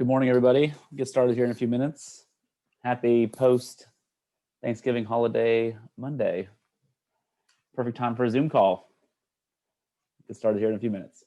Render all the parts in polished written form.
Good morning, everybody. We'll get started here in a few minutes. Happy post-Thanksgiving holiday Monday. Perfect time for a Zoom call. Get started here in a few minutes.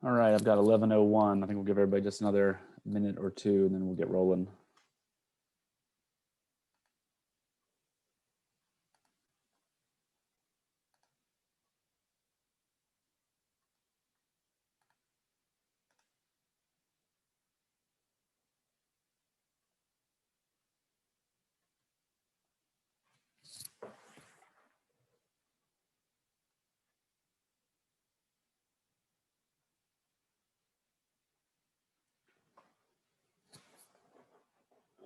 All right, I've got 11:01. I think we'll give everybody just another minute or two, and then we'll get rolling.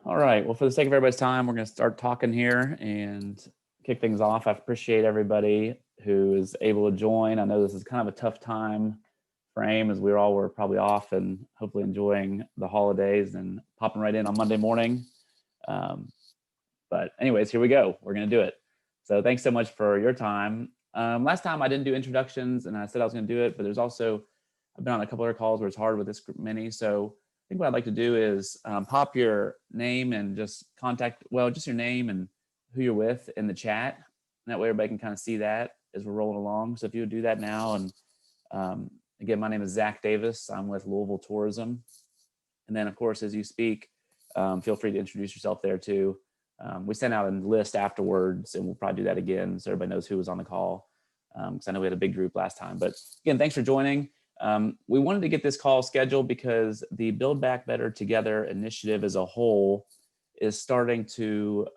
All right, well, for the sake of everybody's time, we're going to start talking here and kick things off. I appreciate everybody who is able to join. I know this is kind of a tough time frame as we all were probably off and hopefully enjoying the holidays and popping right in on Monday morning. But anyways, here we go. We're going to do it. So thanks so much for your time. Last time I didn't do introductions and I said I was going to do it, but there's also, I've been on a couple other calls where it's hard with this group many. So I think what I'd like to do is pop your name and just just your name and who you're with in the chat. And that way everybody can kind of see that as we're rolling along. So if you would do that now. And again, my name is Zach Davis. I'm with Louisville Tourism. And then of course, as you speak, feel free to introduce yourself there too. We sent out a list afterwards and we'll probably do that again so everybody knows who was on the call. Because I know we had a big group last time. But again, thanks for joining. We wanted to get this call scheduled because the Build Back Better Together initiative as a whole is starting to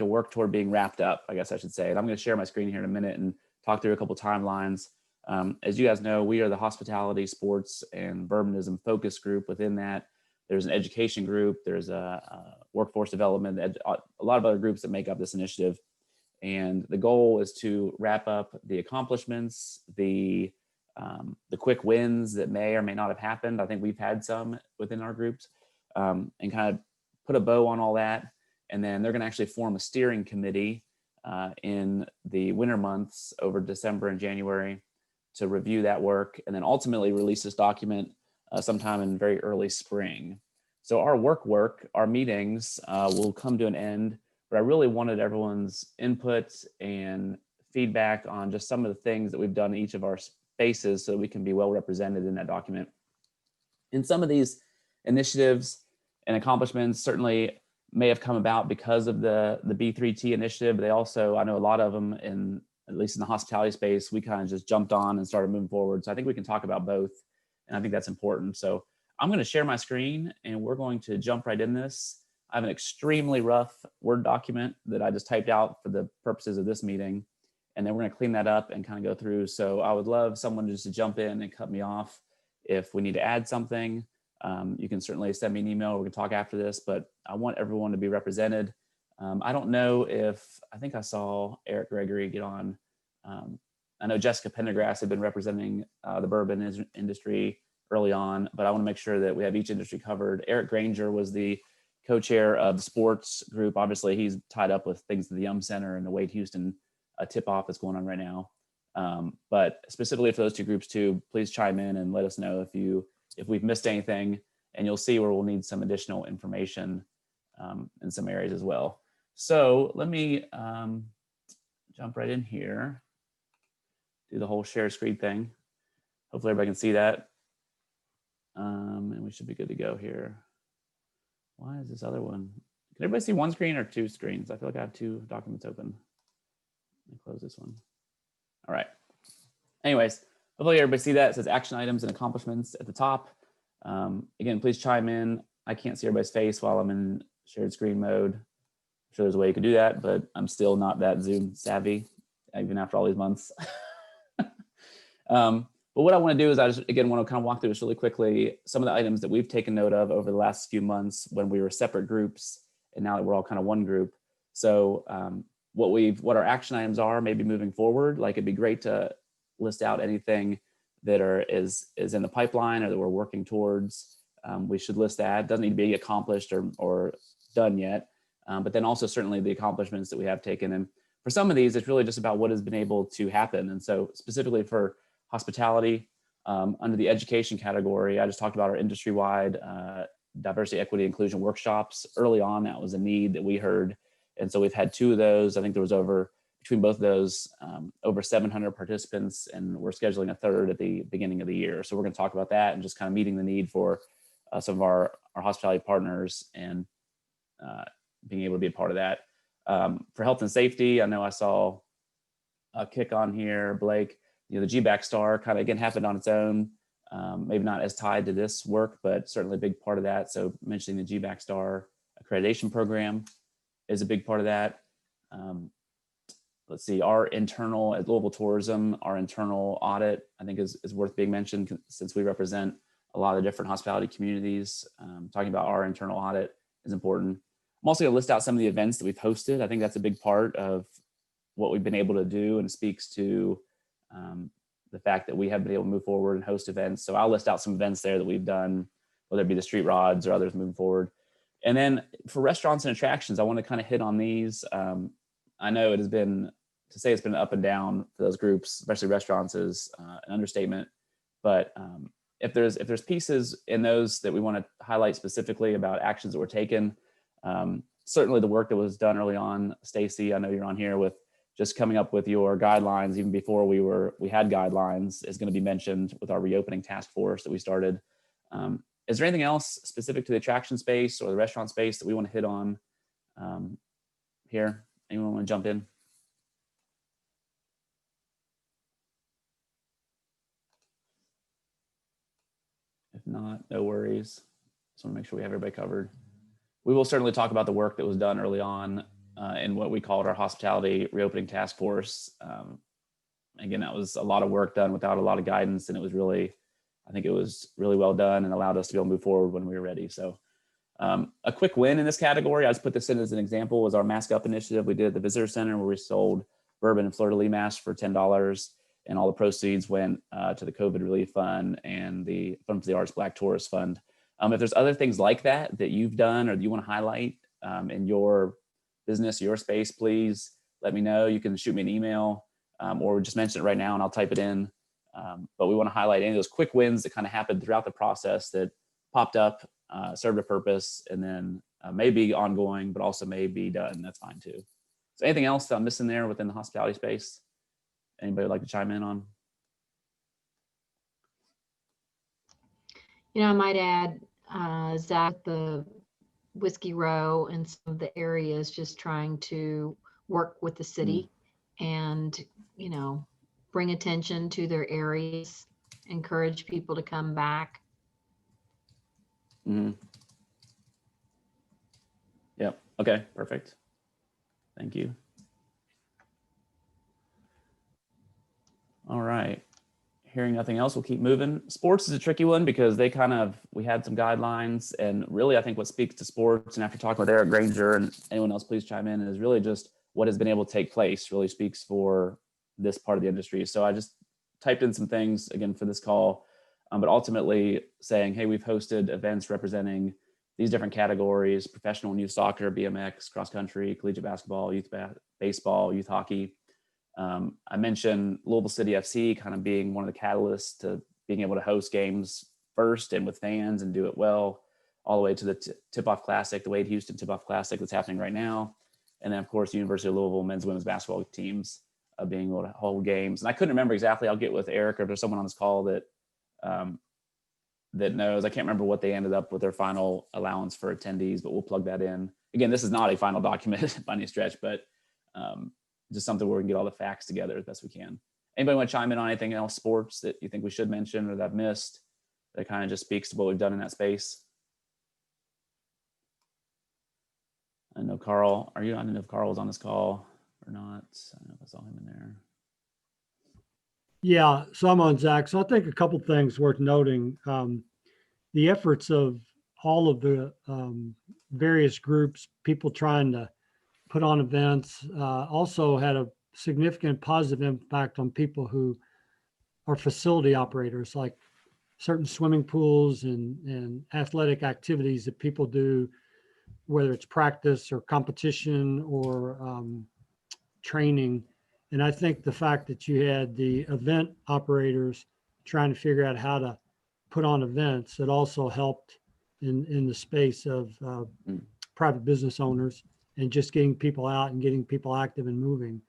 work toward being wrapped up, I guess I should say. And I'm going to share my screen here in a minute and talk through a couple timelines. As you guys know, we are the hospitality, sports, and Bourbonism focus group. Within that, there's an education group, there's a workforce development, a lot of other groups that make up this initiative. And the goal is to wrap up the accomplishments, the quick wins that may or may not have happened. I think we've had some within our groups, and kind of put a bow on all that. And then they're going to actually form a steering committee in the winter months over December and January to review that work, and then ultimately release this document sometime in very early spring. So our meetings will come to an end, but I really wanted everyone's input and feedback on just some of the things that we've done in each of our spaces so that we can be well represented in that document. And some of these initiatives and accomplishments certainly may have come about because of the B3T initiative. They also, I know a lot of them, at least in the hospitality space, we kind of just jumped on and started moving forward. So I think we can talk about both, and I think that's important. So I'm going to share my screen and we're going to jump right in this. I have an extremely rough Word document that I just typed out for the purposes of this meeting. And then we're going to clean that up and kind of go through. So I would love someone just to jump in and cut me off if we need to add something. You can certainly send me an email. We can talk after this, but I want everyone to be represented. I don't know I think I saw Eric Gregory get on. I know Jessica Pendergrass had been representing the bourbon industry early on, but I want to make sure that we have each industry covered. Eric Granger was the co-chair of the sports group. Obviously, he's tied up with things at the Yum Center and the Wade Houston tip-off that's going on right now. But specifically for those two groups too, please chime in and let us know if you if we've missed anything, and you'll see where we'll need some additional information in some areas as well. So let me jump right in here, do the whole share screen thing. Hopefully everybody can see that. And we should be good to go here. Why is this other one? Can everybody see one screen or two screens? I feel like I have two documents open. Let me close this one. All right. Anyways, hopefully everybody see that. It says action items and accomplishments at the top. Again, please chime in. I can't see everybody's face while I'm in shared screen mode. I'm sure there's a way you could do that, but I'm still not that Zoom savvy, even after all these months. But what I want to do is I just, again, want to kind of walk through this really quickly. Some of the items that we've taken note of over the last few months when we were separate groups, and now that we're all kind of one group. So what our action items are, maybe moving forward. Like, it'd be great to list out anything that is in the pipeline or that we're working towards. We should list that. It doesn't need to be accomplished or done yet. But then also certainly the accomplishments that we have taken. And for some of these, it's really just about what has been able to happen. And so specifically for hospitality, under the education category, I just talked about our industry-wide diversity, equity, inclusion workshops. Early on, that was a need that we heard. And so we've had 2 of those. I think there was between both of those, over 700 participants, and we're scheduling a 3rd at the beginning of the year. So we're going to talk about that and just kind of meeting the need for some of our hospitality partners and being able to be a part of that. For health and safety, I know I saw a kick on here, Blake. The GBAC star kind of, again, happened on its own, maybe not as tied to this work, but certainly a big part of that. So mentioning the GBAC star accreditation program is a big part of that. Let's see, our internal, at Louisville Tourism, our internal audit, I think is worth being mentioned, since we represent a lot of different hospitality communities. Talking about our internal audit is important. I'm also going to list out some of the events that we've hosted. I think that's a big part of what we've been able to do, and speaks to the fact that we have been able to move forward and host events. So I'll list out some events there that we've done, whether it be the Street Rods or others moving forward. And then for restaurants and attractions, I want to kind of hit on these. I know it has been, to say it's been up and down for those groups, especially restaurants, is an understatement. But if there's pieces in those that we want to highlight specifically about actions that were taken, certainly the work that was done early on. Stacy, I know you're on here with just coming up with your guidelines even before we had guidelines, is going to be mentioned with our reopening task force that we started. Is there anything else specific to the attraction space or the restaurant space that we want to hit on here? Anyone want to jump in? If not, no worries. Just want to make sure we have everybody covered. We will certainly talk about the work that was done early on in what we called our hospitality reopening task force. Again, that was a lot of work done without a lot of guidance, and I think it was really well done and allowed us to be able to move forward when we were ready. So a quick win in this category, I just put this in as an example, was our Mask Up initiative we did at the Visitor Center, where we sold bourbon and fleur-de-lis masks for $10, and all the proceeds went to the COVID Relief Fund and the Fund for the Arts Black Tourist Fund. If there's other things like that that you've done or that you want to highlight in your business, your space, please let me know. You can shoot me an email or just mention it right now and I'll type it in. But we want to highlight any of those quick wins that kind of happened throughout the process that popped up, served a purpose, and then may be ongoing, but also may be done. That's fine too. So anything else that I'm missing there within the hospitality space? Anybody would like to chime in on? I might add, Zach, the Whiskey Row and some of the areas, just trying to work with the city and, bring attention to their areas, encourage people to come back. Yep. Okay, perfect. Thank you. All right. Hearing nothing else, we'll keep moving. Sports is a tricky one because we had some guidelines, and really I think what speaks to sports, and after talking with Eric Granger and anyone else, please chime in, is really just what has been able to take place really speaks for this part of the industry. So I just typed in some things again for this call, but ultimately saying, hey, we've hosted events representing these different categories: professional and youth soccer, BMX, cross country, collegiate basketball, youth baseball, youth hockey. I mentioned Louisville City FC kind of being one of the catalysts to being able to host games first and with fans and do it well, all the way to the Tip-Off Classic, the Wade Houston Tip-Off Classic that's happening right now. And then, of course, the University of Louisville men's and women's basketball teams being able to hold games. And I couldn't remember exactly. I'll get with Eric or there's someone on this call that that knows. I can't remember what they ended up with their final allowance for attendees, but we'll plug that in. Again, this is not a final document by any stretch, but just something where we can get all the facts together as best we can. Anybody want to chime in on anything else sports that you think we should mention or that I've missed that kind of just speaks to what we've done in that space? I know Carl, I don't know if Carl was on this call or not. I don't know if I saw him in there. Yeah, so I'm on Zach. So I think a couple things worth noting. The efforts of all of the various groups, people trying to put on events, also had a significant positive impact on people who are facility operators, like certain swimming pools and athletic activities that people do, whether it's practice or competition or training. And I think the fact that you had the event operators trying to figure out how to put on events, it also helped in the space of private business owners and just getting people out and getting people active and moving.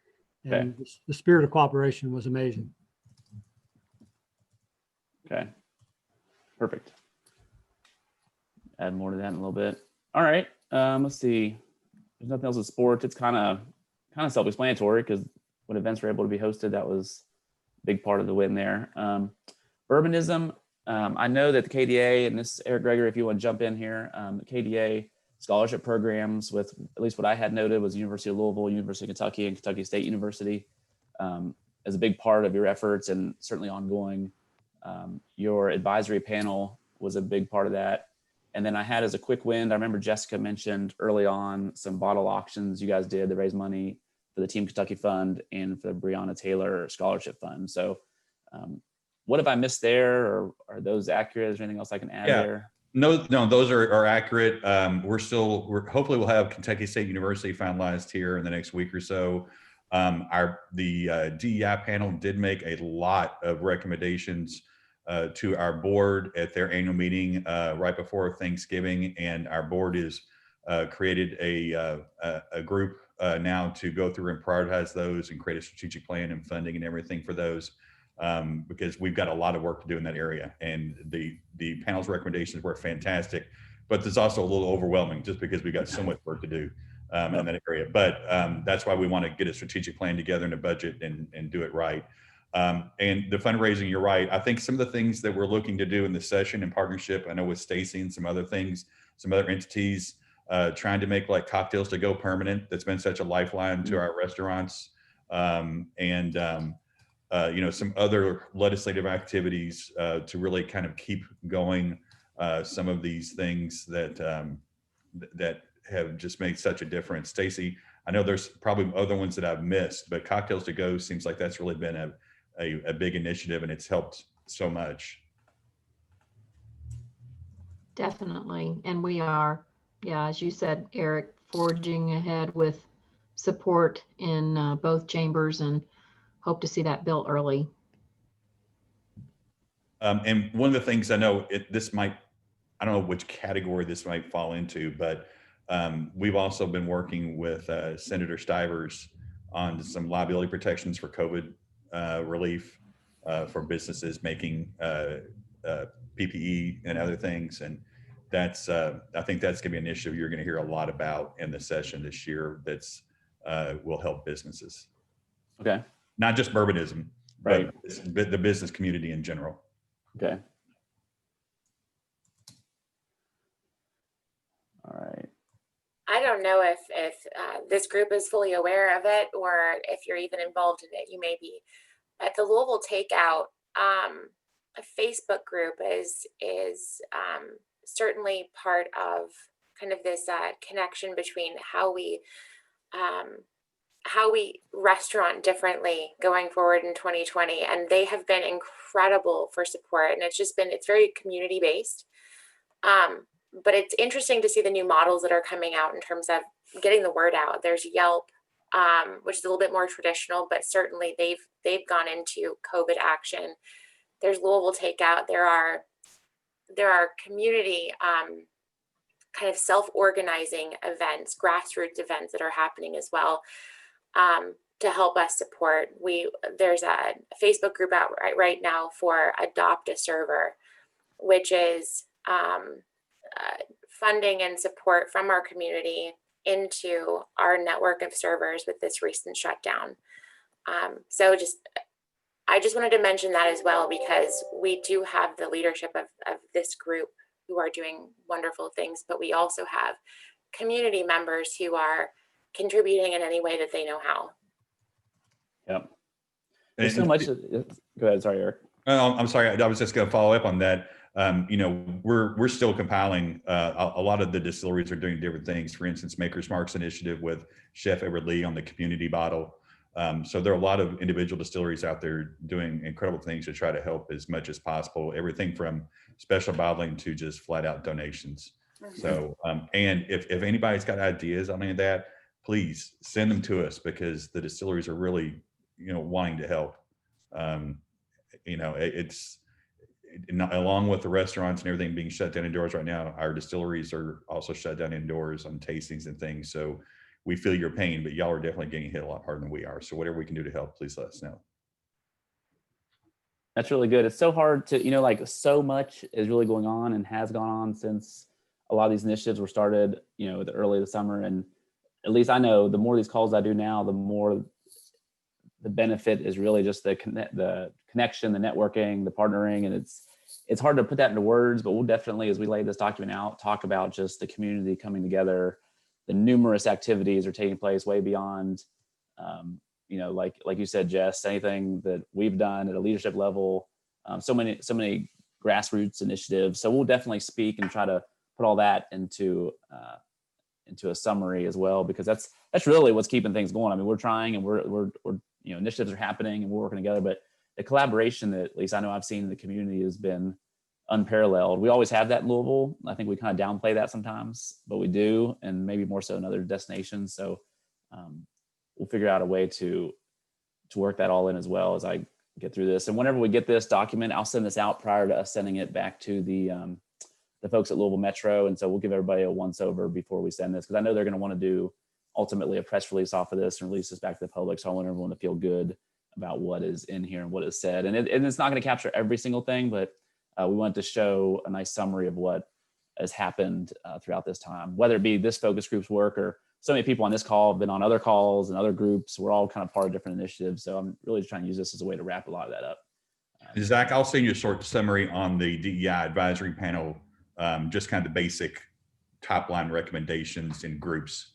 And okay. The spirit of cooperation was amazing. Okay, perfect. Add more to that in a little bit. All right, let's see. There's nothing else in sports. It's kind of self-explanatory because when events were able to be hosted, that was a big part of the win there. Bourbonism. I know that the KDA, and this, Eric Gregory, if you want to jump in here, the KDA scholarship programs with, at least what I had noted, was University of Louisville, University of Kentucky, and Kentucky State University as a big part of your efforts and certainly ongoing. Your advisory panel was a big part of that. And then I had as a quick win, I remember Jessica mentioned early on some bottle auctions you guys did to raise money for the Team Kentucky Fund and for the Breonna Taylor Scholarship Fund. So what have I missed there, or are those accurate? Is there anything else I can add there? No, those are accurate. We're hopefully we'll have Kentucky State University finalized here in the next week or so. The DEI panel did make a lot of recommendations to our board at their annual meeting right before Thanksgiving, and our board is created a group now to go through and prioritize those and create a strategic plan and funding and everything for those. Because we've got a lot of work to do in that area, and the panel's recommendations were fantastic, but there's also a little overwhelming just because we got so much work to do in that area. But that's why we want to get a strategic plan together and a budget and do it right. And the fundraising, you're right. I think some of the things that we're looking to do in the session in partnership, I know with Stacy and some other things, some other entities, trying to make like Cocktails to Go permanent. That's been such a lifeline to our restaurants. Some other legislative activities to really kind of keep going some of these things that have just made such a difference. Stacy, I know there's probably other ones that I've missed, but Cocktails to Go seems like that's really been a big initiative, and it's helped so much. Definitely. And we are, as you said, Eric, forging ahead with support in both chambers, and hope to see that built early. And one of the things I know, I don't know which category this might fall into, but we've also been working with Senator Stivers on some liability protections for COVID relief for businesses making PPE and other things. And that's, I think that's gonna be an issue you're gonna hear a lot about in the session this year that's will help businesses. Okay. Not just Bourbonism, right, but the business community in general. Okay. All right. I don't know if this group is fully aware of it, or if you're even involved in it. You may be. At the Louisville Takeout, a Facebook group is certainly part of kind of this connection between how we restaurant differently going forward in 2020. And they have been incredible for support. And it's very community based. But it's interesting to see the new models that are coming out in terms of getting the word out. There's Yelp, which is a little bit more traditional, but certainly they've gone into COVID action. There's Louisville Takeout. There are there are community kind of self-organizing events, grassroots events that are happening as well, to help us support. There's a Facebook group out right now for Adopt a Server, which is funding and support from our community into our network of servers with this recent shutdown. So I just wanted to mention that as well, because we do have the leadership of this group who are doing wonderful things, but we also have community members who are contributing in any way that they know how. Yep. There's so much. Go ahead. Sorry, Eric. I'm sorry. I was just going to follow up on that. We're still compiling. A lot of the distilleries are doing different things. For instance, Maker's Mark's initiative with Chef Edward Lee on the community bottle. So there are a lot of individual distilleries out there doing incredible things to try to help as much as possible. Everything from special bottling to just flat out donations. So, and if anybody's got ideas on any of that, please send them to us, because the distilleries are really, wanting to help. It's along with the restaurants and everything being shut down indoors right now, our distilleries are also shut down indoors on tastings and things. So we feel your pain, but y'all are definitely getting hit a lot harder than we are. So whatever we can do to help, please let us know. That's really good. It's so hard to, so much is really going on and has gone on since a lot of these initiatives were started, the early of the summer. And at least I know the more of these calls I do now, the more the benefit is really just the connection, the networking, the partnering. And it's hard to put that into words, but we'll definitely, as we lay this document out, talk about just the community coming together. The numerous activities are taking place way beyond, like you said, Jess, anything that we've done at a leadership level, so many grassroots initiatives. So we'll definitely speak and try to put all that into a summary as well, because that's really what's keeping things going. I mean, we're trying, and we're initiatives are happening, and we're working together, but the collaboration that at least I know I've seen in the community has been unparalleled. We always have that in Louisville. I think we kind of downplay that sometimes, but we do, and maybe more so in other destinations. So we'll figure out a way to work that all in as well as I get through this. And whenever we get this document, I'll send this out prior to us sending it back to the folks at Louisville Metro. And so we'll give everybody a once over before we send this, because I know they're going to want to do ultimately a press release off of this and release this back to the public. So I want everyone to feel good about what is in here and what is said. And it's not going to capture every single thing, but we want to show a nice summary of what has happened throughout this time, whether it be this focus group's work, or so many people on this call have been on other calls and other groups. We're all kind of part of different initiatives. So I'm really just trying to use this as a way to wrap a lot of that up. Zach, I'll send you a short summary on the DEI advisory panel, just kind of the basic top line recommendations in groups.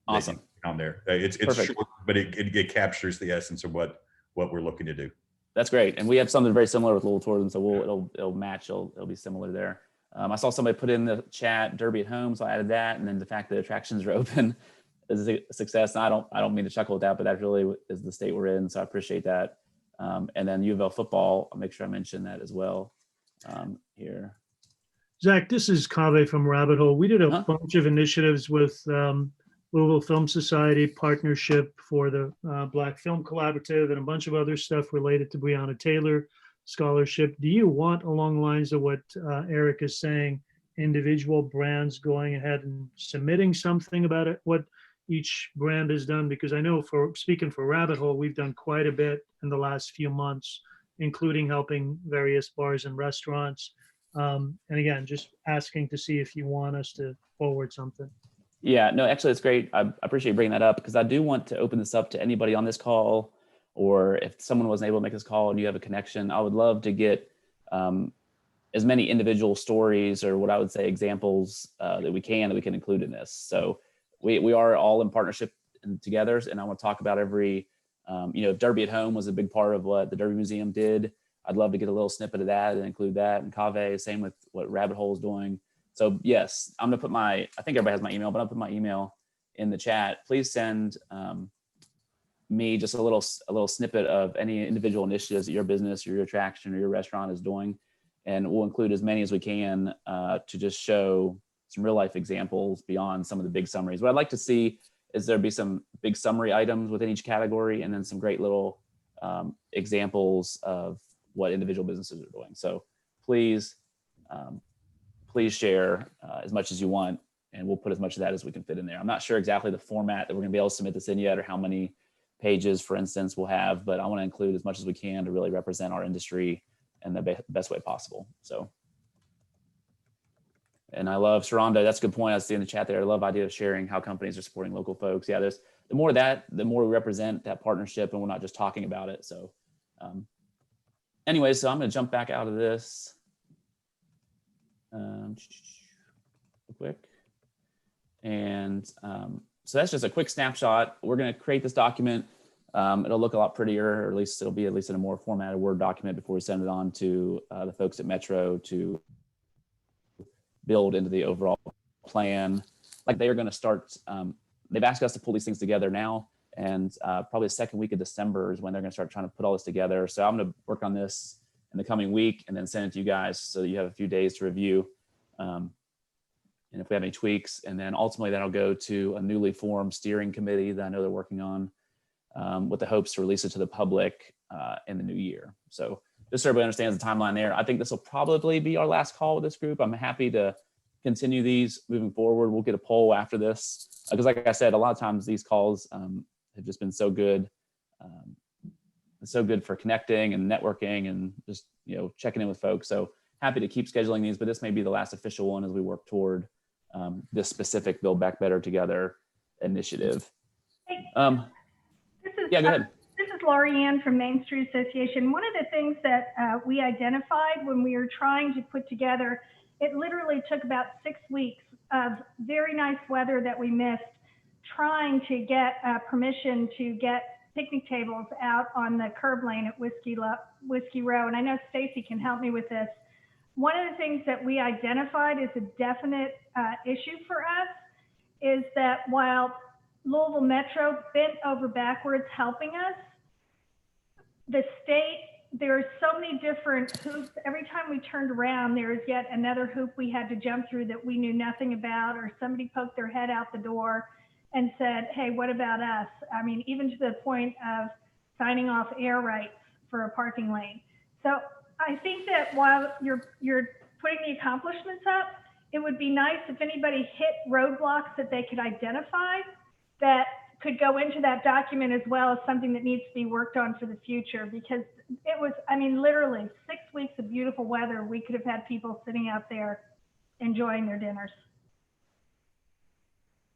Awesome. On there. It's short, but it captures the essence of what we're looking to do. That's great. And we have something very similar with Louisville Tourism. So it'll match, it'll be similar there. I saw somebody put in the chat Derby at home, so I added that. And then the fact that attractions are open is a success. And I don't mean to chuckle at that, but that really is the state we're in. So I appreciate that. And then U of L football, I'll make sure I mention that as well here. Zach, this is Kaveh from Rabbit Hole. We did a bunch of initiatives with Louisville Film Society partnership for the Black Film Collaborative and a bunch of other stuff related to Breonna Taylor scholarship. Do you want, along the lines of what Eric is saying, individual brands going ahead and submitting something about it, what each brand has done? Because I know, speaking for Rabbit Hole, we've done quite a bit in the last few months, including helping various bars and restaurants. And again, just asking to see if you want us to forward something. Yeah, no, actually, it's great. I appreciate you bringing that up, because I do want to open this up to anybody on this call, or if someone wasn't able to make this call and you have a connection, I would love to get as many individual stories, or what I would say examples that we can include in this. So we are all in partnership together, and I want to talk about every, Derby at Home was a big part of what the Derby Museum did. I'd love to get a little snippet of that and include that. And Kaveh, same with what Rabbit Hole is doing. So yes, I'm gonna put I think everybody has my email, but I'll put my email in the chat. Please send me just a little snippet of any individual initiatives that your business or your attraction or your restaurant is doing. And we'll include as many as we can to just show some real life examples beyond some of the big summaries. What I'd like to see is there be some big summary items within each category, and then some great little examples of what individual businesses are doing. So please please share as much as you want, and we'll put as much of that as we can fit in there. I'm not sure exactly the format that we're gonna be able to submit this in yet, or how many pages, for instance, we'll have, but I want to include as much as we can to really represent our industry in the best way possible. So, and I love Sharonda. That's a good point. I see in the chat there. I love the idea of sharing how companies are supporting local folks. Yeah, there's the more of that, the more we represent that partnership, and we're not just talking about it. So, anyway, so I'm going to jump back out of this real quick, and so that's just a quick snapshot. We're going to create this document. It'll look a lot prettier, or at least it'll be at least in a more formatted Word document before we send it on to the folks at Metro to build into the overall plan. Like, they are going to start, they've asked us to pull these things together now, and probably the second week of December is when they're going to start trying to put all this together. So I'm going to work on this in the coming week and then send it to you guys so that you have a few days to review. And if we have any tweaks, and then ultimately that'll go to a newly formed steering committee that I know they're working on, with the hopes to release it to the public in the new year. So just so everybody understands the timeline there, I think this will probably be our last call with this group. I'm happy to continue these moving forward. We'll get a poll after this, because like I said, a lot of times these calls have just been so good for connecting and networking and just, you know, checking in with folks. So happy to keep scheduling these, but this may be the last official one as we work toward this specific Build Back Better Together initiative. Yeah, go ahead. This is Laurie Ann from Main Street Association. One of the things that we identified when we were trying to put together, it literally took about 6 weeks of very nice weather that we missed, trying to get permission to get picnic tables out on the curb lane at Whiskey Row. And I know Stacy can help me with this. One of the things that we identified as a definite issue for us is that while Louisville Metro bent over backwards helping us, the state, there are so many different hoops. Every time we turned around, there was yet another hoop we had to jump through that we knew nothing about, or somebody poked their head out the door and said, hey, what about us? I mean, even to the point of signing off air rights for a parking lane. So I think that while you're putting the accomplishments up, it would be nice if anybody hit roadblocks that they could identify that could go into that document as well as something that needs to be worked on for the future, because it was, I mean, literally 6 weeks of beautiful weather. We could have had people sitting out there enjoying their dinners.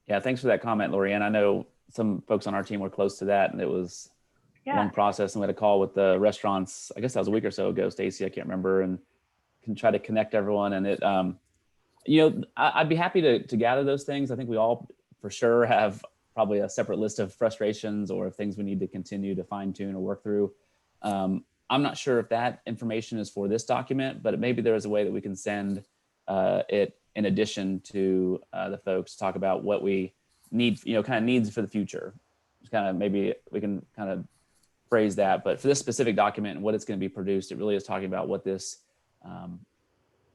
Yeah, thanks for that comment, Lorianne. I know some folks on our team were close to that, and it was a long process, and we had a call with the restaurants, I guess that was a week or so ago, Stacy, I can't remember, and can try to connect everyone. And it, you know, I'd be happy to gather those things. I think we all for sure have probably a separate list of frustrations or things we need to continue to fine tune or work through. I'm not sure if that information is for this document, but maybe there is a way that we can send it in addition to the folks to talk about what we need, you know, kind of needs for the future. Just kind of maybe we can kind of phrase that, but for this specific document and what it's going to be produced, it really is talking about what this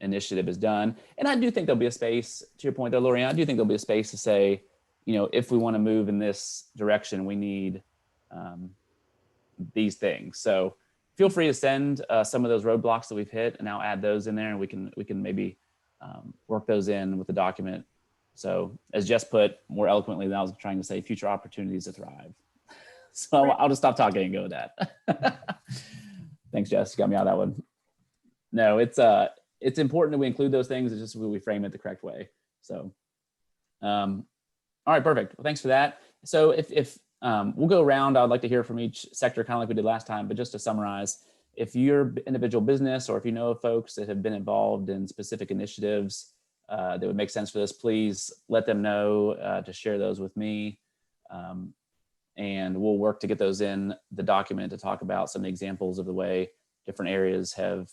initiative has done. And I do think there'll be a space, to your point though, Lorianne, I do think there'll be a space to say, you know, if we want to move in this direction, we need these things. So feel free to send some of those roadblocks that we've hit, and I'll add those in there, and we can maybe work those in with the document. So as Jess put more eloquently than I was trying to say, future opportunities to thrive. So I'll just stop talking and go with that. Thanks, Jess. You got me out of that one. No, it's important that we include those things. It's just we frame it the correct way. So, all right, perfect. Well, thanks for that. So if we'll go around, I'd like to hear from each sector, kind of like we did last time, but just to summarize, if you're individual business or if you know of folks that have been involved in specific initiatives that would make sense for this, please let them know to share those with me. And we'll work to get those in the document to talk about some examples of the way different areas have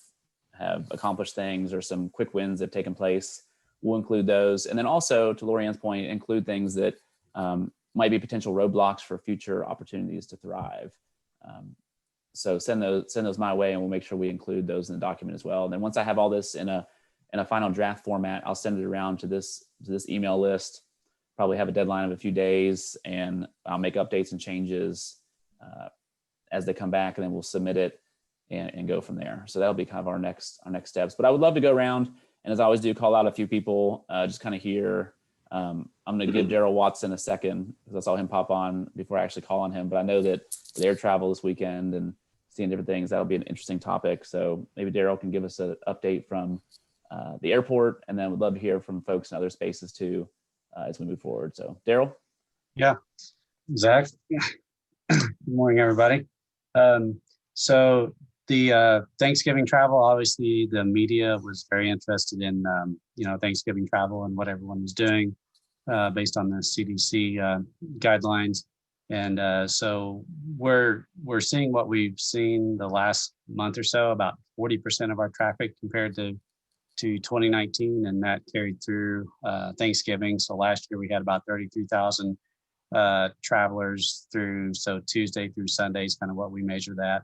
accomplished things or some quick wins that have taken place. We'll include those. And then also, to Lorianne's point, include things that might be potential roadblocks for future opportunities to thrive. So send those my way, and we'll make sure we include those in the document as well. And then once I have all this in a final draft format, I'll send it around to this email list. Probably have a deadline of a few days, and I'll make updates and changes as they come back, and then we'll submit it and go from there. So that'll be kind of our next steps. But I would love to go around And as I always do, call out a few people just kind of here. I'm going to give Daryl Watson a second because I saw him pop on before I actually call on him. But I know that with air travel this weekend and seeing different things, that'll be an interesting topic. So maybe Daryl can give us an update from the airport, and then we'd love to hear from folks in other spaces too as we move forward. So Daryl. Yeah, Zach. Good morning, everybody. So the Thanksgiving travel, obviously the media was very interested in, Thanksgiving travel and what everyone was doing based on the CDC guidelines. And so we're seeing what we've seen the last month or so, about 40% of our traffic compared to 2019, and that carried through Thanksgiving. So last year we had about 33,000 travelers through, so Tuesday through Sunday is kind of what we measure that.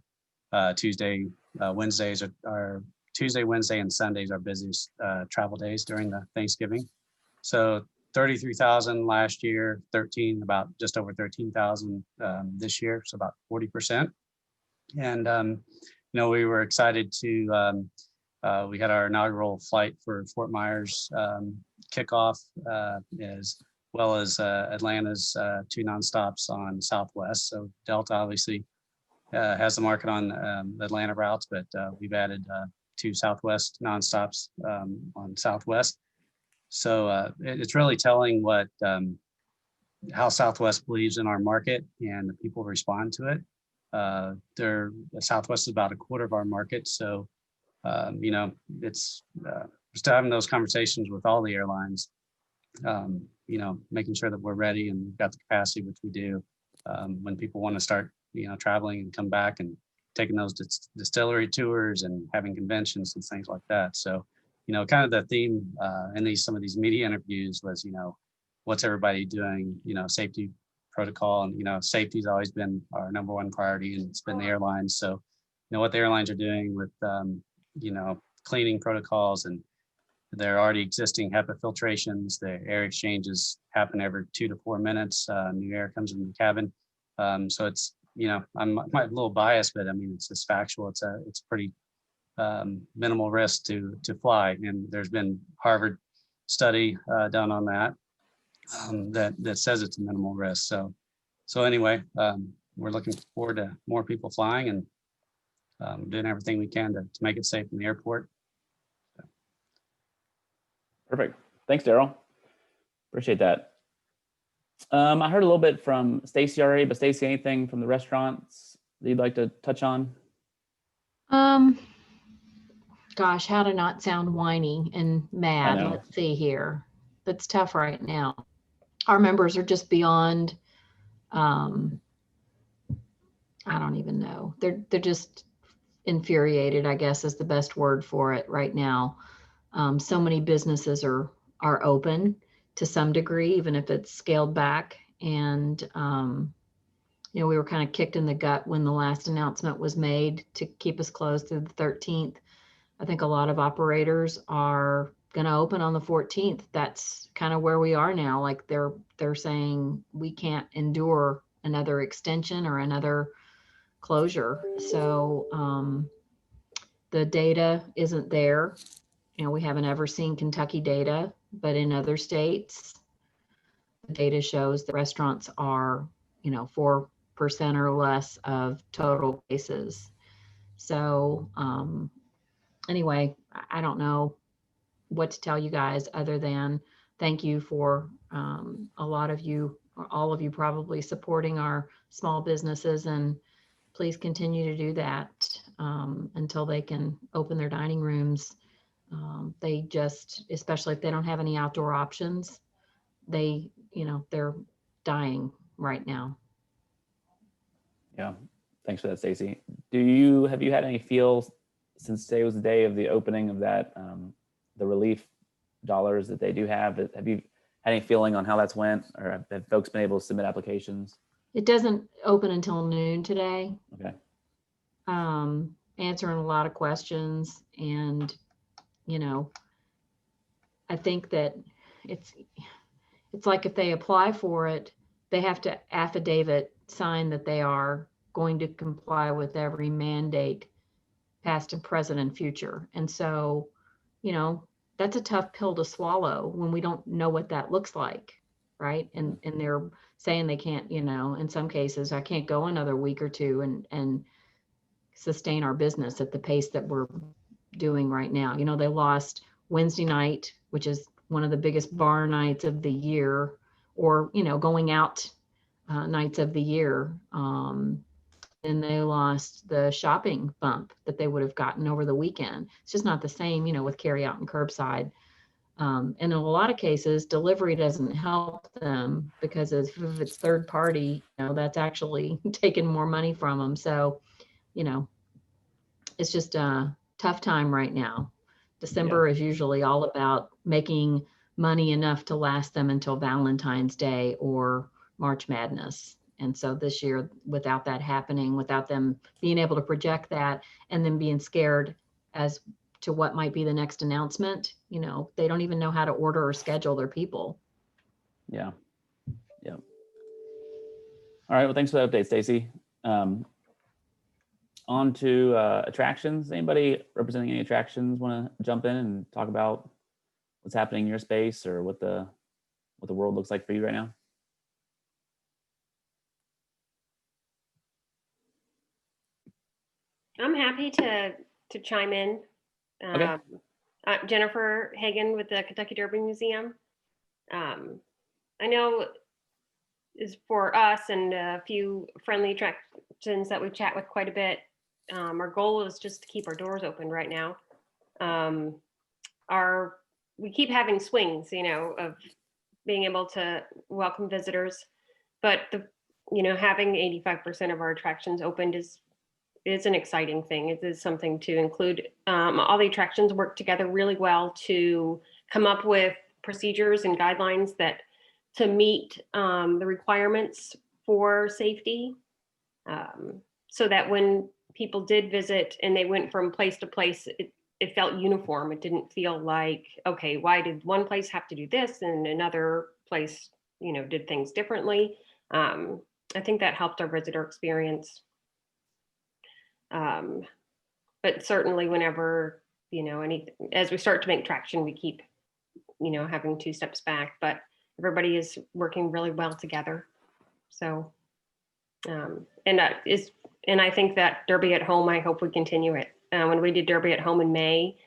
Tuesday, Wednesday, and Sundays are busiest travel days during the Thanksgiving. So 33,000 last year, about just over 13,000 this year, so about 40%. And we were excited to. We had our inaugural flight for Fort Myers kickoff, as well as Atlanta's 2 nonstops on Southwest. So Delta obviously has the market on Atlanta routes, but we've added 2 Southwest nonstops on Southwest. So it's really telling how Southwest believes in our market, and the people respond to it. Southwest is about a quarter of our market, so it's just having those conversations with all the airlines, making sure that we're ready and we've got the capacity, which we do, when people want to start, traveling and come back and taking those distillery tours and having conventions and things like that. So, kind of the theme in some of these media interviews was, what's everybody doing, safety protocol, and, safety's always been our number one priority, and it's been the airlines. So, what the airlines are doing with, cleaning protocols, and there are already existing HEPA filtrations. The air exchanges happen every 2 to 4 minutes. New air comes in the cabin. So it's, I'm a little biased, but I mean, it's just factual. It's pretty minimal risk to fly. And there's been Harvard study done on that, that says it's a minimal risk. So anyway, we're looking forward to more people flying, and doing everything we can to make it safe in the airport. Perfect. Thanks, Daryl. Appreciate that. I heard a little bit from Stacy already, but Stacy, anything from the restaurants that you'd like to touch on? Gosh, how to not sound whiny and mad. Let's see here. That's tough right now. Our members are just beyond, I don't even know. They're just infuriated, I guess is the best word for it right now. So many businesses are open to some degree, even if it's scaled back. And, we were kind of kicked in the gut when the last announcement was made to keep us closed through the 13th. I think a lot of operators are going to open on the 14th. That's kind of where we are now. Like they're saying we can't endure another extension or another closure. So the data isn't there. We haven't ever seen Kentucky data, but in other states, the data shows that restaurants are, 4% or less of total cases. So anyway, I don't know what to tell you guys other than thank you for a lot of you, or all of you probably supporting our small businesses, and please continue to do that until they can open their dining rooms. They just, especially if they don't have any outdoor options, they're dying right now. Yeah, thanks for that, Stacy. Have you had any feel since today was the day of the opening of that, the relief dollars that they do have? Have you had any feeling on how that's went, or have folks been able to submit applications? It doesn't open until noon today. Okay. Answering a lot of questions, and I think that it's like if they apply for it, they have to affidavit sign that they are going to comply with every mandate, past and present and future. And so, that's a tough pill to swallow when we don't know what that looks like, right? And they're saying they can't, in some cases, I can't go another week or two and sustain our business at the pace that we're doing right now. They lost Wednesday night, which is one of the biggest bar nights of the year, or going out nights of the year. And they lost the shopping bump that they would have gotten over the weekend. It's just not the same, with carry out and curbside. And in a lot of cases, delivery doesn't help them because if it's third party, that's actually taking more money from them. So, it's just a tough time right now. December is usually all about making money enough to last them until Valentine's Day or March Madness. And so this year, without that happening, without them being able to project that and then being scared as to what might be the next announcement, they don't even know how to order or schedule their people. Yeah. All right. Well, thanks for the update, Stacy. On to attractions. Anybody representing any attractions want to jump in and talk about what's happening in your space or what the world looks like for you right now? I'm happy to chime in. Okay. I'm Jennifer Hagan with the Kentucky Derby Museum. I know is for us and a few friendly attractions that we chat with quite a bit. Our goal is just to keep our doors open right now. We keep having swings, of being able to welcome visitors, but having 85% of our attractions opened is an exciting thing. It is something to include. All the attractions work together really well to come up with procedures and guidelines to meet the requirements for safety, so that when people did visit and they went from place to place, it felt uniform. It didn't feel like, okay, why did one place have to do this and another place, did things differently? I think that helped our visitor experience. But certainly whenever, as we start to make traction, we keep, having 2 steps back, but everybody is working really well together. So, and I think that Derby at Home, I hope we continue it. When we did Derby at Home in May,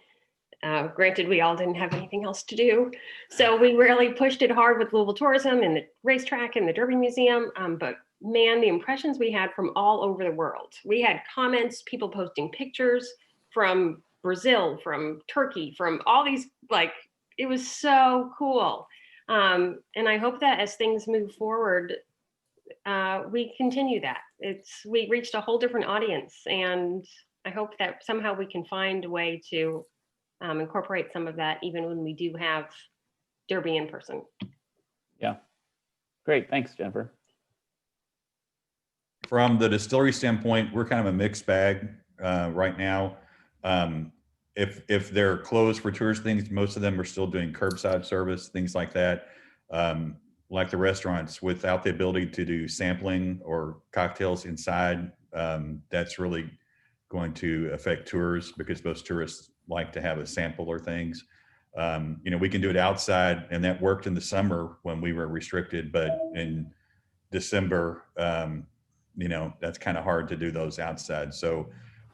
granted, we all didn't have anything else to do. So we really pushed it hard with Louisville Tourism and the racetrack and the Derby Museum. But man, the impressions we had from all over the world. We had comments, people posting pictures from Brazil, from Turkey, from all these, it was so cool. And I hope that as things move forward, we continue that. We reached a whole different audience, and I hope that somehow we can find a way to incorporate some of that even when we do have Derby in person. Yeah. Great. Thanks, Jennifer. From the distillery standpoint, we're kind of a mixed bag right now. If they're closed for tourist things, most of them are still doing curbside service, things like that. Like the restaurants, without the ability to do sampling or cocktails inside, that's really going to affect tours because most tourists like to have a sample or things. We can do it outside, and that worked in the summer when we were restricted, but in December, that's kind of hard to do those outside. So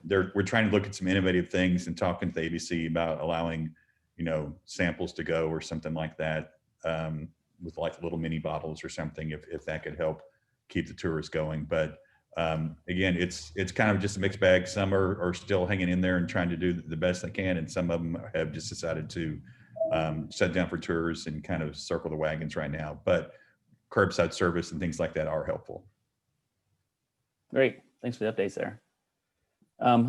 we're trying to look at some innovative things and talking to the ABC about allowing, samples to go or something like that, with like little mini bottles or something, if that could help keep the tourists going. But again, it's kind of just a mixed bag. Some are still hanging in there and trying to do the best they can, and some of them have just decided to shut down for tours and kind of circle the wagons right now. But curbside service and things like that are helpful. Great. Thanks for the updates there.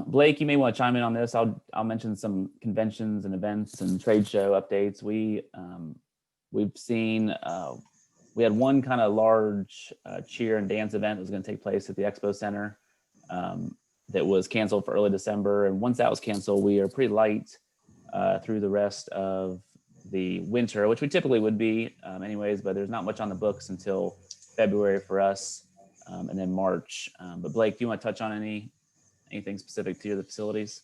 Blake, you may want to chime in on this. I'll mention some conventions and events and trade show updates. We've seen, we had one kind of large cheer and dance event that was going to take place at the Expo Center that was canceled for early December. And once that was canceled, we are pretty light through the rest of the winter, which we typically would be anyways, but there's not much on the books until February for us, and then March. But Blake, do you want to touch on anything specific to the facilities?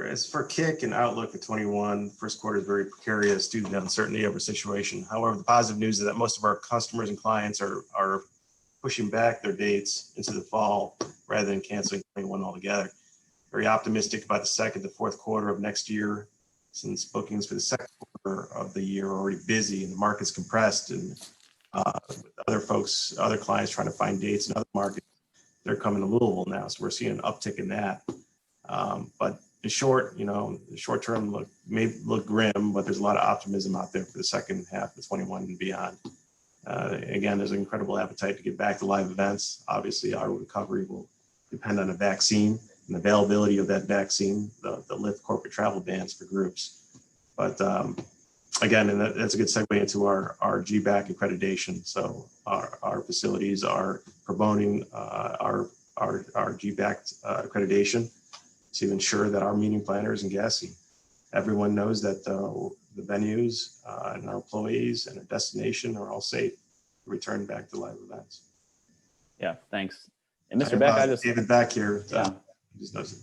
As for kick and outlook for 21, first quarter is very precarious due to the uncertainty over situation. However, the positive news is that most of our customers and clients are pushing back their dates into the fall rather than canceling 21 altogether. Very optimistic about the second to fourth quarter of next year, since bookings for the second quarter of the year are already busy and the market's compressed, and with other clients trying to find dates in other markets, they're coming to Louisville now. So we're seeing an uptick in that. But the short term may look grim, but there's a lot of optimism out there for the second half of 21 and beyond. Again, there's an incredible appetite to get back to live events. Obviously, our recovery will depend on a vaccine and availability of that vaccine, the lift corporate travel bans for groups. But again, and that's a good segue into our GBAC accreditation. So our facilities are promoting our GBAC accreditation to ensure that our meeting planners and guests, everyone knows that the venues and our employees and our destination are all safe to return back to live events. Yeah, thanks. And Mr. Beck, David back here. Yeah. Just knows it.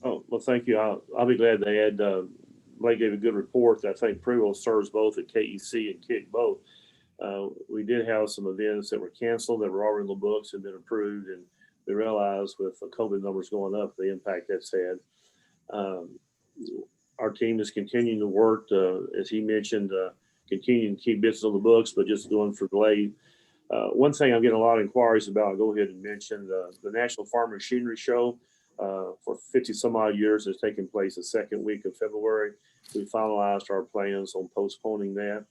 Oh, well, thank you. I'll be glad they had, Blake gave a good report. I think Pre-Roll serves both at KEC and KIC both. We did have some events that were canceled that were already in the books and been approved, and we realized with the COVID numbers going up, the impact that's had. Our team is continuing to work, as he mentioned, continuing to keep business on the books, but just doing for delay. One thing I'm getting a lot of inquiries about, I'll go ahead and mention the National Farm Machinery Show for 50 some odd years has taken place the second week of February. We finalized our plans on postponing that.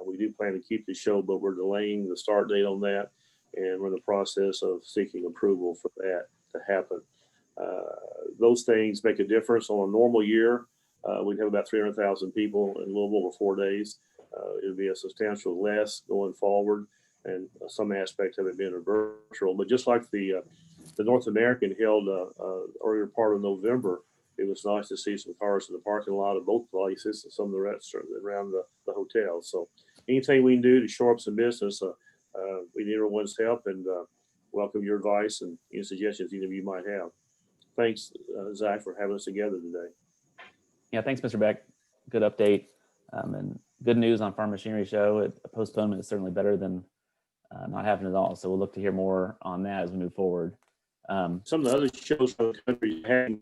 We do plan to keep the show, but we're delaying the start date on that. And we're in the process of seeking approval for that to happen. Those things make a difference. On a normal year, we'd have about 300,000 people in Louisville over 4 days. It would be a substantial less going forward, and some aspects of it being virtual. But just like the North American held earlier part of November, it was nice to see some cars in the parking lot of both places and some of the restaurants around the hotel. So anything we can do to shore up some business, we need everyone's help, and welcome your advice and any suggestions either of you might have. Thanks, Zach, for having us together today. Yeah, thanks, Mr. Beck. Good update, and good news on Farm Machinery Show. A postponement is certainly better than not having it all. So we'll look to hear more on that as we move forward. Some of the other shows from the country having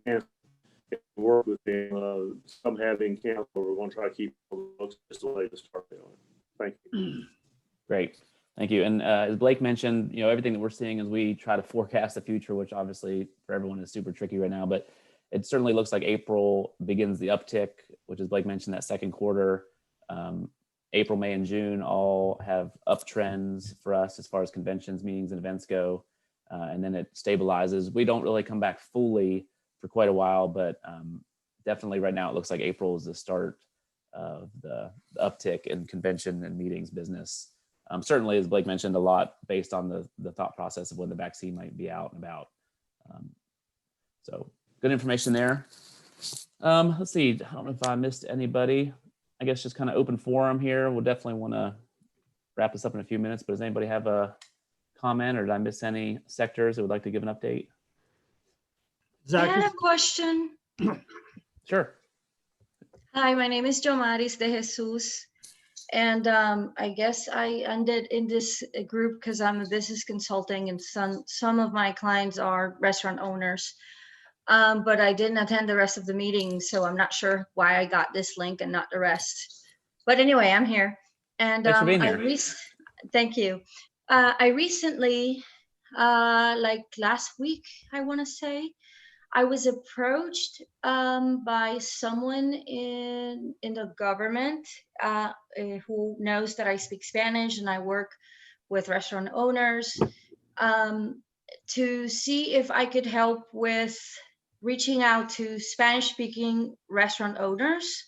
work with them, some having canceled. We're going to try to keep folks just the way to start on it. Thank you. Great. Thank you. And as Blake mentioned, everything that we're seeing as we try to forecast the future, which obviously for everyone is super tricky right now, but it certainly looks like April begins the uptick, which as Blake mentioned, that second quarter. April, May, and June all have uptrends for us as far as conventions, meetings, and events go. And then it stabilizes. We don't really come back fully for quite a while, but definitely right now it looks like April is the start of the uptick in convention and meetings business. Certainly, as Blake mentioned, a lot based on the thought process of when the vaccine might be out and about. So good information there. Let's see. I don't know if I missed anybody. I guess just kind of open forum here. We'll definitely want to wrap this up in a few minutes, but does anybody have a comment, or did I miss any sectors that would like to give an update? Zach, I have a question. Sure. Hi, my name is Jomaris de Jesus. And I guess I ended in this group because I'm a business consulting, and some of my clients are restaurant owners. But I didn't attend the rest of the meeting, so I'm not sure why I got this link and not the rest. But anyway, I'm here. And thanks for being here. Thank you. I recently, like last week, I want to say, I was approached by someone in the government who knows that I speak Spanish and I work with restaurant owners to see if I could help with reaching out to Spanish-speaking restaurant owners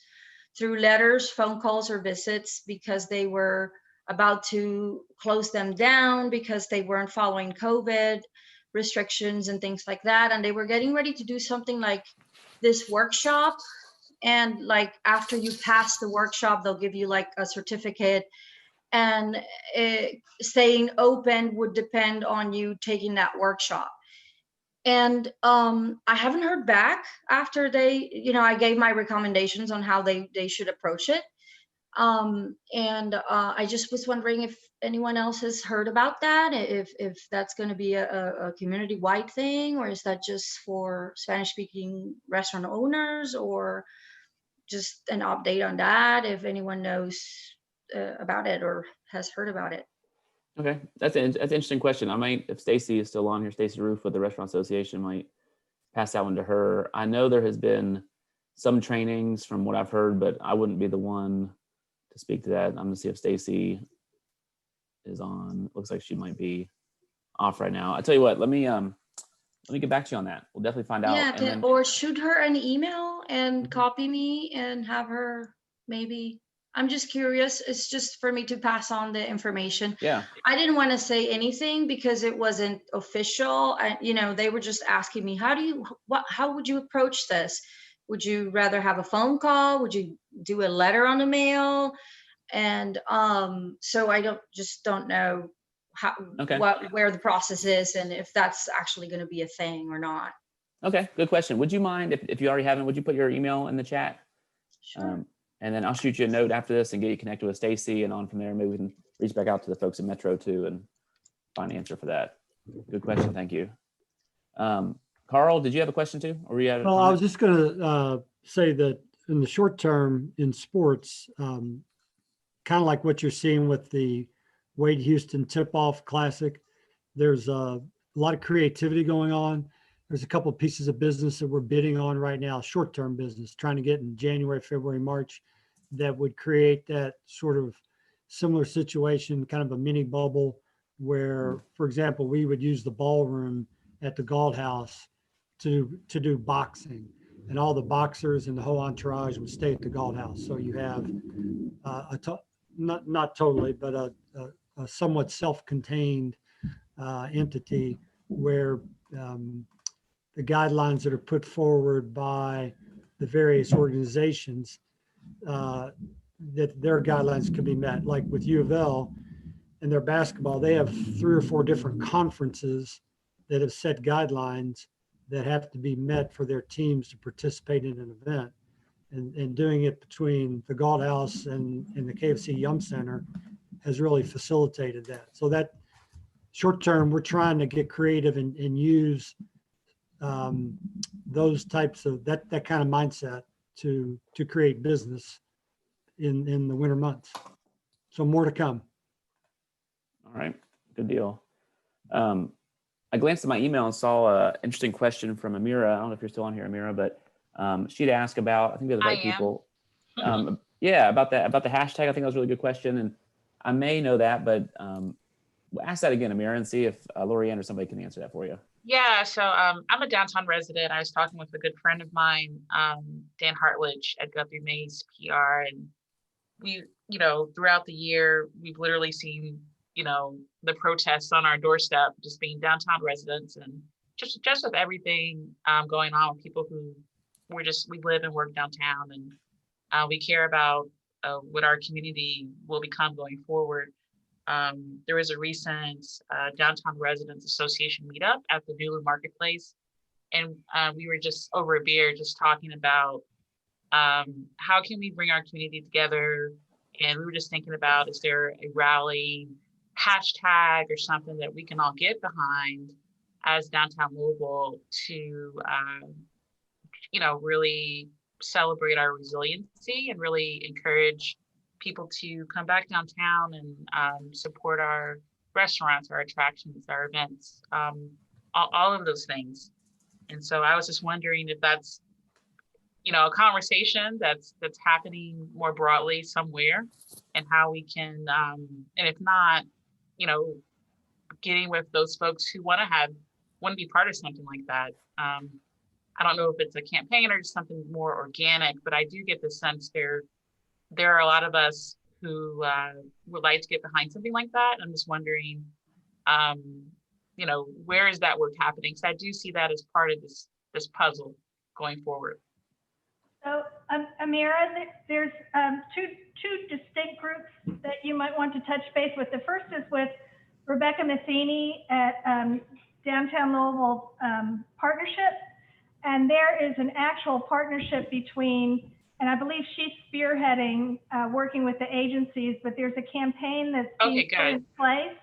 through letters, phone calls, or visits, because they were about to close them down because they weren't following COVID restrictions and things like that. And they were getting ready to do something like this workshop. And like after you pass the workshop, they'll give you like a certificate. And staying open would depend on you taking that workshop. And I haven't heard back after they, I gave my recommendations on how they should approach it. And I just was wondering if anyone else has heard about that, if that's going to be a community-wide thing, or is that just for Spanish-speaking restaurant owners, or just an update on that, if anyone knows about it or has heard about it. Okay, that's an interesting question. I might, if Stacy is still on here, Stacy Roof with the Restaurant Association, might pass that one to her. I know there has been some trainings from what I've heard, but I wouldn't be the one to speak to that. I'm gonna see if Stacy is on. Looks like she might be off right now. I tell you what, let me get back to you on that. We'll definitely find out. Yeah, or shoot her an email and copy me and have her maybe. I'm just curious. It's just for me to pass on the information. Yeah. I didn't want to say anything because it wasn't official. They were just asking me, how would you approach this? Would you rather have a phone call? Would you do a letter on the mail? And so I don't know where the process is and if that's actually going to be a thing or not. Okay, good question. Would you mind if you already haven't? Would you put your email in the chat? Sure. And then I'll shoot you a note after this and get you connected with Stacy, and on from there, maybe we can reach back out to the folks at Metro too and find an answer for that. Good question. Thank you. Carl, did you have a question too? Or you had well, I was just going to say that in the short term in sports, kind of like what you're seeing with the Wade Houston Tip-Off Classic, there's a lot of creativity going on. There's a couple of pieces of business that we're bidding on right now, short-term business, trying to get in January, February, March, that would create that sort of similar situation, kind of a mini bubble where, for example, we would use the ballroom at the Galt House to do boxing, and all the boxers and the whole entourage would stay at the Galt House. So you have not totally, but a somewhat self-contained entity where the guidelines that are put forward by the various organizations, that their guidelines can be met. Like with U of L and their basketball, they have 3 or 4 different conferences that have set guidelines that have to be met for their teams to participate in an event. And doing it between the Galt House and the KFC Yum Center has really facilitated that. So that short term, we're trying to get creative and use those types of that kind of mindset to create business in the winter months. So more to come. All right, good deal. I glanced at my email and saw an interesting question from Amira. I don't know if you're still on here, Amira, but she'd ask about, I think they're the right people. Yeah, about the hashtag. I think that was a really good question, and I may know that, but ask that again, Amira, and see if Lorianne or somebody can answer that for you. Yeah, so I'm a downtown resident. I was talking with a good friend of mine, Dan Hartledge at W. Mays PR, and we, throughout the year, we've literally seen, the protests on our doorstep, just being downtown residents, and just with everything going on with people who we live and work downtown, and we care about what our community will become going forward. There was a recent Downtown Residents Association meetup at the Newland Marketplace, and we were just over a beer just talking about how can we bring our community together, and we were just thinking about, is there a rally hashtag or something that we can all get behind as downtown Louisville to really celebrate our resiliency and really encourage people to come back downtown and support our restaurants, our attractions, our events, all of those things. And so I was just wondering if that's, a conversation that's happening more broadly somewhere, and how we can, and if not, getting with those folks who want to be part of something like that. I don't know if it's a campaign or just something more organic, but I do get the sense there are a lot of us who would like to get behind something like that. I'm just wondering, where is that work happening? So I do see that as part of this puzzle going forward. So, Amira, there's two distinct groups that you might want to touch base with. The first is with Rebecca Matheny at Downtown Louisville partnership. And there is an actual partnership between, and I believe she's spearheading working with the agencies, but there's a campaign that's being put in place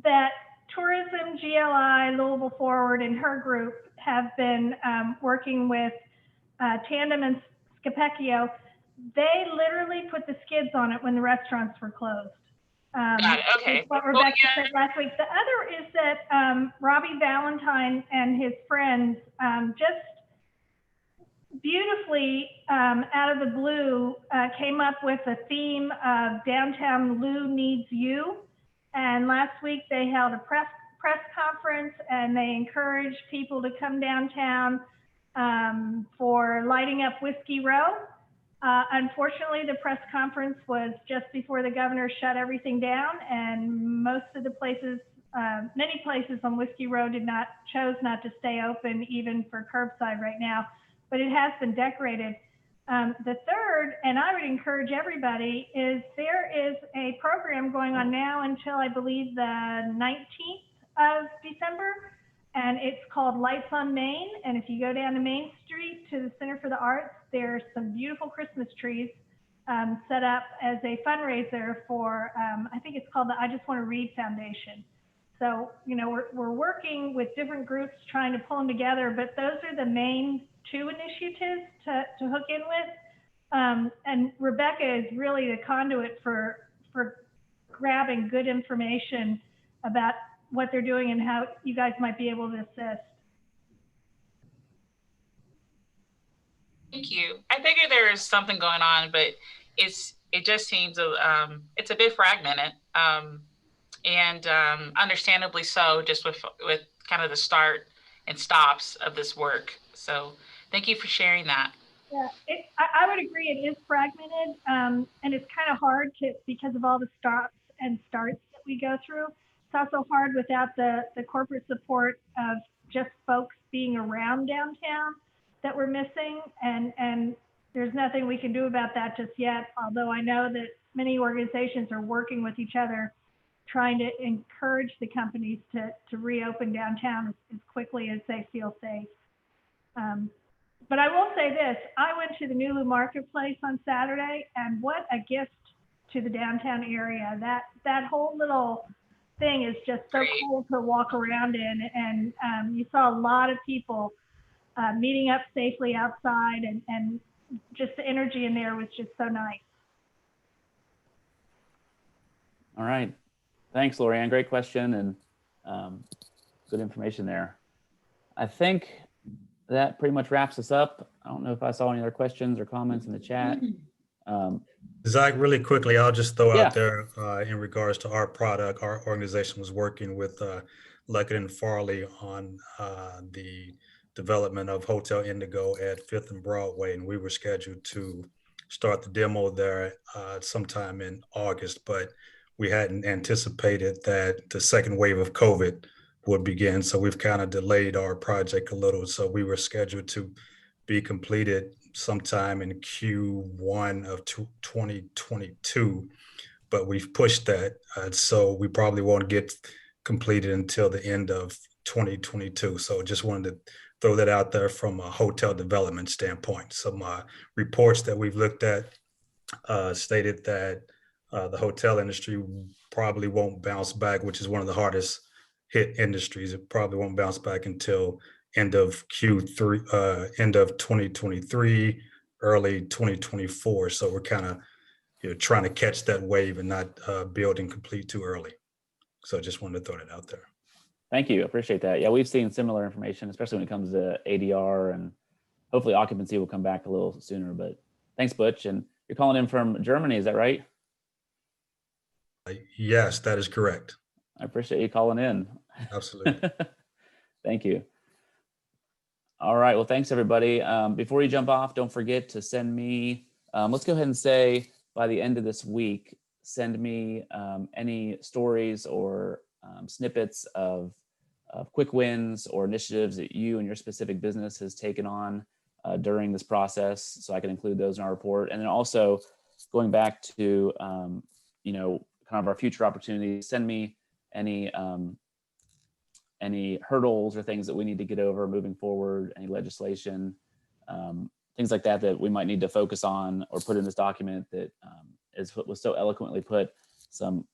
that Tourism, GLI, Louisville Forward, and her group have been working with Tandem and Scapecchio. They literally put the skids on it when the restaurants were closed. Got it. Okay. What Rebecca said last week. The other is that Robbie Valentine and his friends just beautifully out of the blue came up with a theme of Downtown Lou Needs You. And last week they held a press conference and they encouraged people to come downtown for lighting up Whiskey Row. Unfortunately, the press conference was just before the governor shut everything down, and most of the places, many places on Whiskey Row chose not to stay open even for curbside right now, but it has been decorated. The third, and I would encourage everybody, is there is a program going on now until I believe the 19th of December, and it's called Lights on Main. And if you go down to Main Street to the Center for the Arts, there's some beautiful Christmas trees set up as a fundraiser for, I think it's called the I Just Want to Read Foundation. So, you know, we're working with different groups trying to pull them together, but those are the main two initiatives to hook in with. And Rebecca is really the conduit for grabbing good information about what they're doing and how you guys might be able to assist. Thank you. I figured there is something going on, but it just seems it's a bit fragmented, and understandably so, just with kind of the start and stops of this work. So thank you for sharing that. Yeah, I would agree. It is fragmented, and it's kind of hard because of all the stops and starts that we go through. It's also hard without the corporate support of just folks being around downtown that we're missing. And there's nothing we can do about that just yet, although I know that many organizations are working with each other, trying to encourage the companies to reopen downtown as quickly as they feel safe. But I will say this, I went to the Nulu Marketplace on Saturday, and what a gift to the downtown area. That whole little thing is just so cool to walk around in, and you saw a lot of people meeting up safely outside, and just the energy in there was just so nice. All right. Thanks, Lorianne. Great question and good information there. I think that pretty much wraps us up. I don't know if I saw any other questions or comments in the chat. Zach, really quickly, I'll just throw out there in regards to our product, our organization was working with Luckett and Farley on the development of Hotel Indigo at 5th and Broadway, and we were scheduled to start the demo there sometime in August, but we hadn't anticipated that the second wave of COVID would begin. So we've kind of delayed our project a little. So we were scheduled to be completed sometime in Q1 of 2022, but we've pushed that. So we probably won't get completed until the end of 2022. So just wanted to throw that out there from a hotel development standpoint. Some reports that we've looked at stated that the hotel industry probably won't bounce back, which is one of the hardest hit industries. It probably won't bounce back until end of Q3, end of 2023, early 2024. So we're kind of trying to catch that wave and not build and complete too early. So just wanted to throw that out there. Thank you. Appreciate that. Yeah, we've seen similar information, especially when it comes to ADR, and hopefully occupancy will come back a little sooner. But thanks, Butch. And you're calling in from Germany, is that right? Yes, that is correct. I appreciate you calling in. Absolutely. Thank you. All right. Well, thanks, everybody. Before you jump off, don't forget to send me, let's go ahead and say by the end of this week, send me any stories or snippets of quick wins or initiatives that you and your specific business has taken on during this process, so I can include those in our report. And then also going back to, kind of our future opportunities, send me any any hurdles or things that we need to get over moving forward, any legislation, things like that that we might need to focus on or put in this document that is what was so eloquently put, some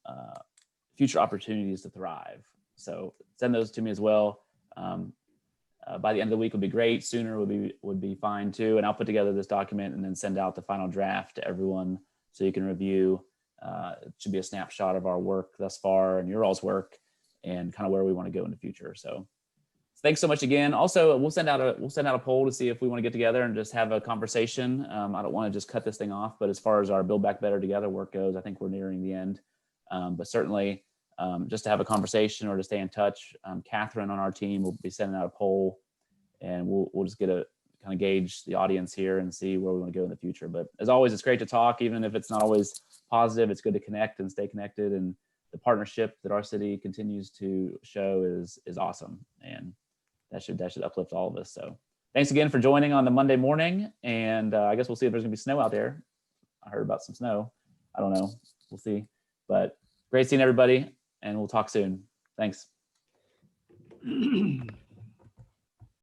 future opportunities to thrive. So send those to me as well. By the end of the week would be great. Sooner would be fine too. And I'll put together this document and then send out the final draft to everyone so you can review. It should be a snapshot of our work thus far and your all's work and kind of where we want to go in the future. So thanks so much again. Also, we'll send out a poll to see if we want to get together and just have a conversation. I don't want to just cut this thing off, but as far as our Build Back Better Together work goes, I think we're nearing the end. But certainly just to have a conversation or to stay in touch, Catherine on our team will be sending out a poll, and we'll just get a kind of gauge the audience here and see where we want to go in the future. But as always, it's great to talk, even if it's not always positive. It's good to connect and stay connected, and the partnership that our city continues to show is awesome, and that should uplift all of us. So thanks again for joining on the Monday morning, and I guess we'll see if there's gonna be snow out there. I heard about some snow. I don't know. We'll see. But great seeing everybody, and we'll talk soon. Thanks.